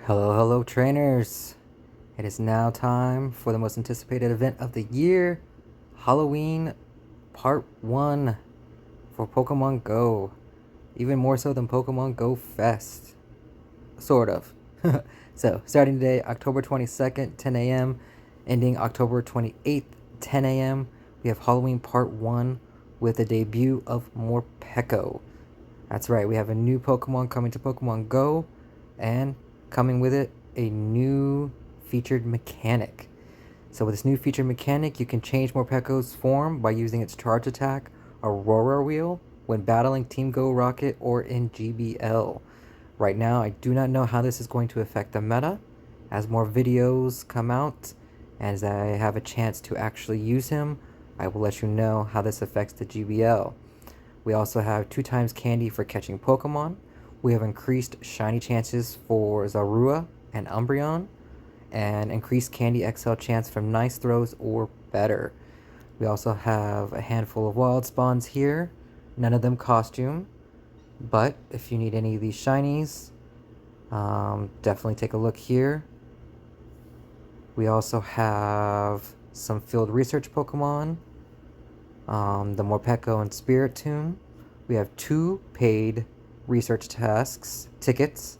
Hello, hello, trainers. It is now time for the most anticipated event of the year, Halloween Part 1 for Pokemon Go. Even more so than Pokemon Go Fest. Sort of. So, starting today, October 22nd, 10 a.m., ending October 28th, 10 a.m., we have Halloween Part 1 with the debut of Morpeko. That's right, we have a new Pokemon coming to Pokemon Go, and coming with it, a new featured mechanic. So with this new featured mechanic, you can change Morpeko's form by using its charge attack, Aurora Wheel, when battling Team Go Rocket or in GBL. Right now, I do not know how this is going to affect the meta. As more videos come out, and as I have a chance to actually use him, I will let you know how this affects the GBL. We also have 2 times candy for catching Pokemon. We have increased shiny chances for Zorua and Umbreon, and increased Candy XL chance from nice throws or better. We also have a handful of wild spawns here, none of them costume, but if you need any of these shinies, definitely take a look here. We also have some field research Pokemon, the Morpeko and Spiritomb. We have 2 paid research tasks tickets,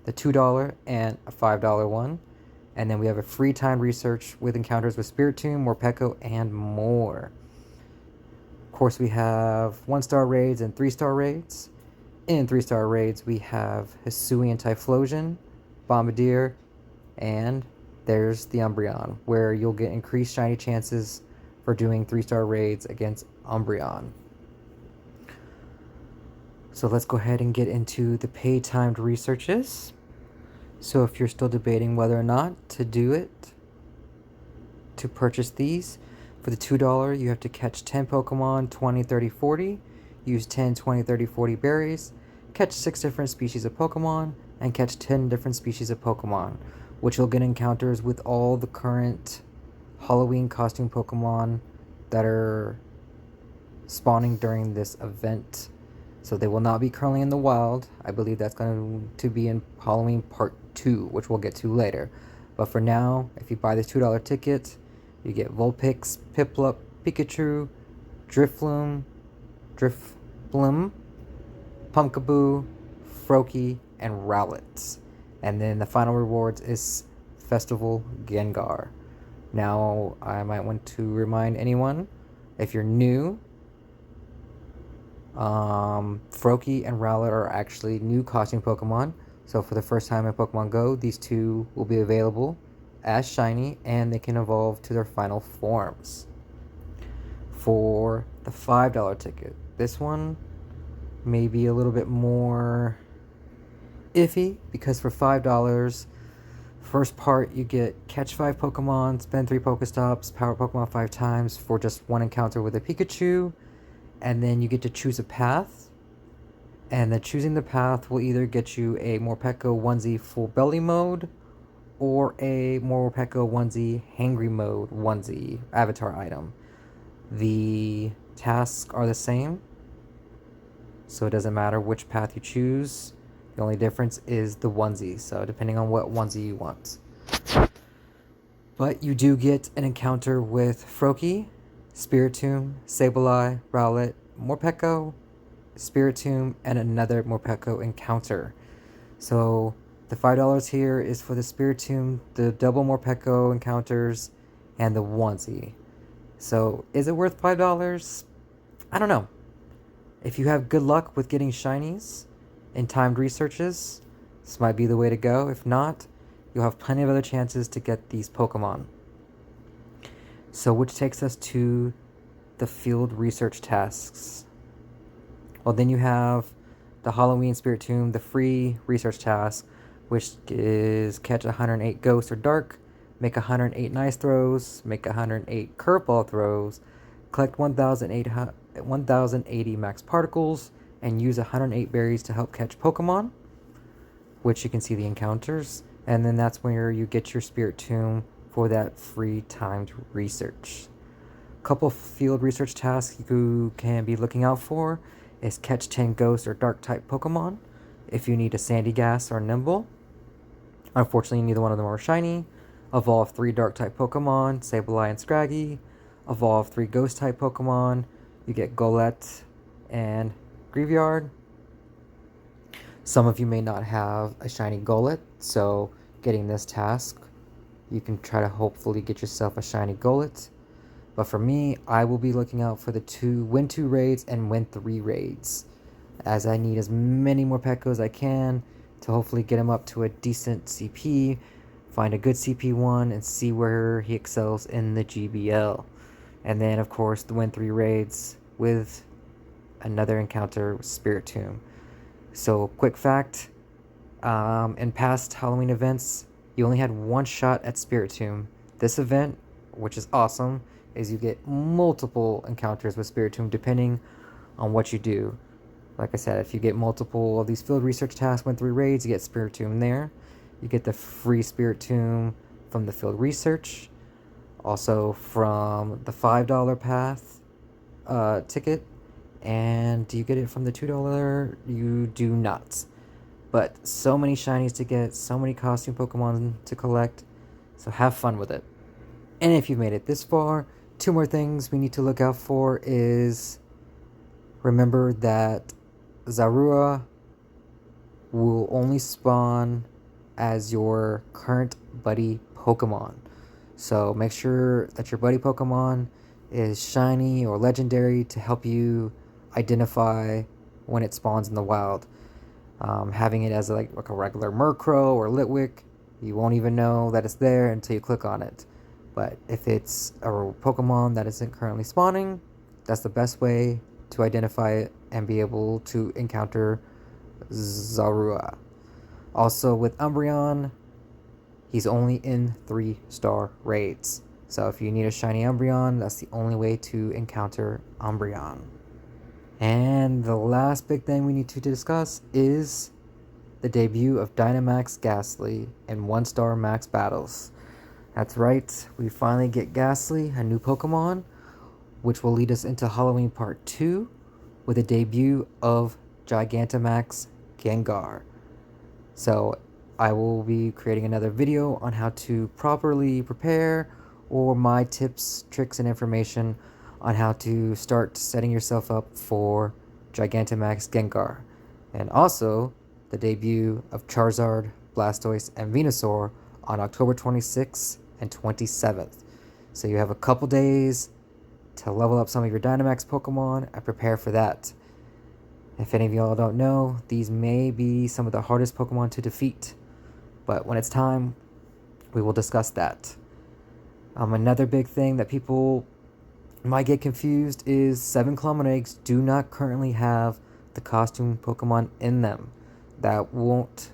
the $2 and a $5 one, and then we have a free time research with encounters with Spiritomb, Morpeko, and more. Of course, we have 1-star raids and 3-star raids. In 3-star raids, we have Hisuian Typhlosion, Bombardier, and there's the Umbreon, where you'll get increased shiny chances for doing 3-star raids against Umbreon. So let's go ahead and get into the paid timed researches. So if you're still debating whether or not to do it, to purchase these, for the $2, you have to catch 10 Pokemon, 20, 30, 40, use 10, 20, 30, 40 berries, catch 6 different species of Pokemon, and catch 10 different species of Pokemon, which you'll get encounters with all the current Halloween costume Pokemon that are spawning during this event. So they will not be currently in the wild. I believe that's going to be in Halloween Part 2, which we'll get to later. But for now, if you buy this $2 ticket, you get Vulpix, Piplup, Pikachu, Drifloon, Pumpkaboo, Froakie, and Rowlet. And then the final rewards is Festival Gengar. Now, I might want to remind anyone, if you're new, Froakie and Rowlet are actually new costume Pokemon. So for the first time in Pokemon Go, these 2 will be available as shiny, and they can evolve to their final forms. For the $5 ticket, this one may be a little bit more iffy, because for $5, first part you get catch 5 Pokemon, spend 3 Pokestops, power Pokemon 5 times for just 1 encounter with a Pikachu, and then you get to choose a path, and then choosing the path will either get you a Morpeko onesie full belly mode or a Morpeko onesie hangry mode onesie avatar item. The tasks are the same, so it doesn't matter which path you choose. The only difference is the onesie, so depending on what onesie you want. But you do get an encounter with Froakie, Spiritomb, Sableye, Rowlet, Morpeko, Spiritomb, and another Morpeko encounter. So the $5 here is for the Spiritomb, the double Morpeko encounters, and the onesie. So is it worth $5? I don't know. If you have good luck with getting shinies in timed researches, this might be the way to go. If not, you'll have plenty of other chances to get these Pokemon. So which takes us to the field research tasks. Well, then you have the Halloween Spiritomb, the free research task, which is catch 108 ghosts or dark, make 108 nice throws, make 108 curveball throws, collect 1,080 max particles, and use 108 berries to help catch Pokemon, which you can see the encounters. And then that's where you get your Spiritomb for that free timed research. A couple field research tasks you can be looking out for is catch 10 ghost or dark type Pokemon if you need a Sandygast or Nimble. Unfortunately, neither one of them are shiny. Evolve 3 Dark-type Pokemon, Sableye and Scraggy. Evolve 3 Ghost-type Pokemon. You get Golett and Greavard. Some of you may not have a shiny Golett, so getting this task, you can try to hopefully get yourself a shiny Golett. But for me, I will be looking out for the Win 2 raids and Win 3 raids, as I need as many more Pekko as I can to hopefully get him up to a decent CP, find a good CP1, and see where he excels in the GBL. And then, of course, the Win 3 raids with another encounter with Spiritomb. So, quick fact, in past Halloween events, you only had one shot at Spiritomb. This event, which is awesome, is you get multiple encounters with Spiritomb depending on what you do. Like I said, if you get multiple of these field research tasks, Win 3 raids, you get Spiritomb there. You get the free Spiritomb from the field research. Also from the $5 path ticket. And do you get it from the $2? You do not. But so many shinies to get, so many costume Pokemon to collect. So have fun with it. And if you've made it this far, 2 more things we need to look out for is, remember that Zorua will only spawn as your current buddy Pokemon. So make sure that your buddy Pokemon is shiny or legendary to help you identify when it spawns in the wild. Having it as like a regular Murkrow or Litwick, you won't even know that it's there until you click on it. But if it's a Pokemon that isn't currently spawning, that's the best way to identify it and be able to encounter Zorua. Also with Umbreon, he's only in 3-star raids. So if you need a shiny Umbreon, that's the only way to encounter Umbreon. And the last big thing we need to discuss is the debut of Dynamax Gastly in 1-star max battles. That's right, we finally get Gastly, a new Pokemon, which will lead us into Halloween Part 2 with the debut of Gigantamax Gengar. So I will be creating another video on how to properly prepare, or my tips, tricks, and information on how to start setting yourself up for Gigantamax Gengar. And also the debut of Charizard, Blastoise, and Venusaur on October 26th and 27th. So you have a couple days to level up some of your Dynamax Pokemon and prepare for that. If any of y'all don't know, these may be some of the hardest Pokemon to defeat, but when it's time, we will discuss that. Another big thing that people might get confused is 7-kilometer eggs do not currently have the costume Pokemon in them. That won't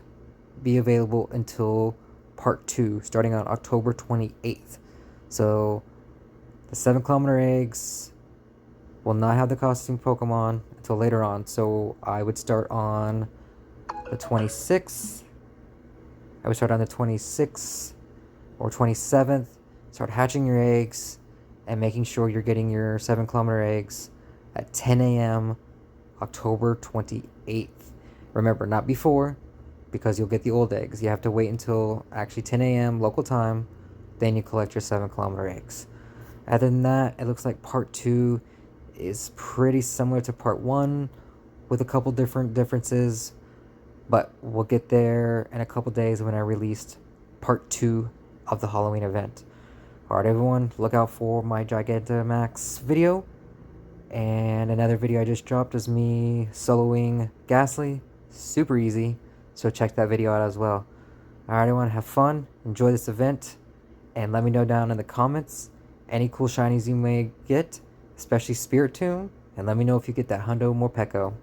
be available until Part 2, starting on October 28th. So the 7-kilometer eggs will not have the costume Pokemon until later on. So I would start on the 26th. I would start on the 26th or 27th. Start hatching your eggs and making sure you're getting your 7-kilometer eggs at 10 a.m. October 28th. Remember, not before, because you'll get the old eggs. You have to wait until actually 10 a.m. local time, then you collect your 7-kilometer eggs. Other than that, it looks like Part 2 is pretty similar to Part 1 with a couple differences, but we'll get there in a couple days when I released Part 2 of the Halloween event. Alright everyone, look out for my Gigantamax video. And another video I just dropped is me soloing Gastly. Super easy, so check that video out as well. Alright everyone, have fun, enjoy this event, and let me know down in the comments any cool shinies you may get, especially Spiritomb, and let me know if you get that Hundo Morpeko.